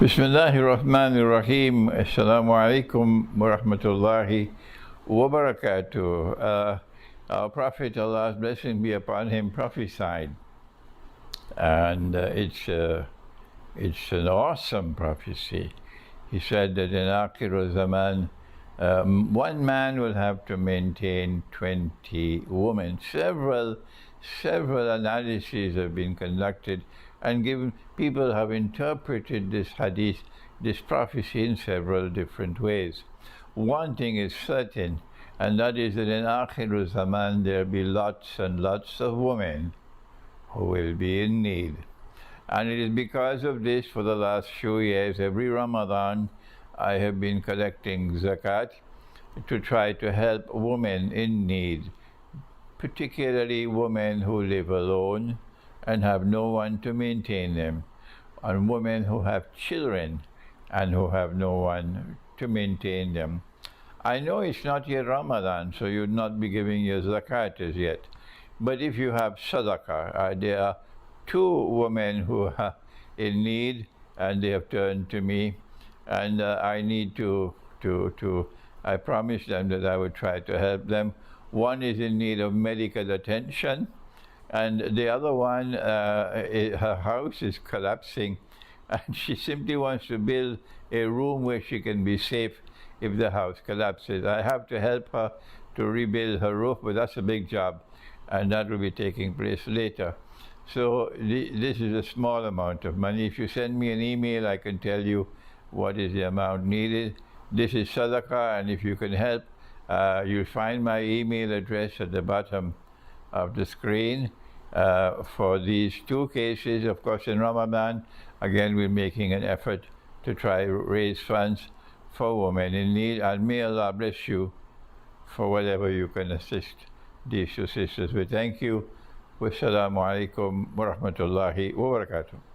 Bismillahirrahmanirrahim. Assalamu alaikum wa rahmatullahi wa barakatuh. Our Prophet, Allah's blessing be upon him, prophesied. And it's an awesome prophecy. He said that in Akhir Zaman, one man will have to maintain 20 women. Several analyses have been conducted, and given people have interpreted this hadith, this prophecy, in several different ways. One thing is certain, and that is that in Akhir Zaman there will be lots and lots of women who will be in need. And it is because of this, for the last few years, every Ramadan, I have been collecting zakat to try to help women in need, particularly women who live alone and have no one to maintain them, and women who have children and who have no one to maintain them. I know it's not yet Ramadan, so you'd not be giving your zakat as yet. But if you have Sadaqa, there are two women who are in need, and they have turned to me, and I need I promised them that I would try to help them. One is in need of medical attention, and the other one, her house is collapsing, and she simply wants to build a room where she can be safe if the house collapses. I have to help her to rebuild her roof, but that's a big job, and that will be taking place later. So this is a small amount of money. If you send me an email, I can tell you what is the amount needed. This is Sadaqa, and if you can help, you'll find my email address at the bottom of the screen. For these two cases, of course, in Ramadan, again, we're making an effort to try to raise funds for women in need, and may Allah bless you for whatever you can assist these two sisters with. Thank you. Wassalamu alaikum wa rahmatullahi wa barakatuh.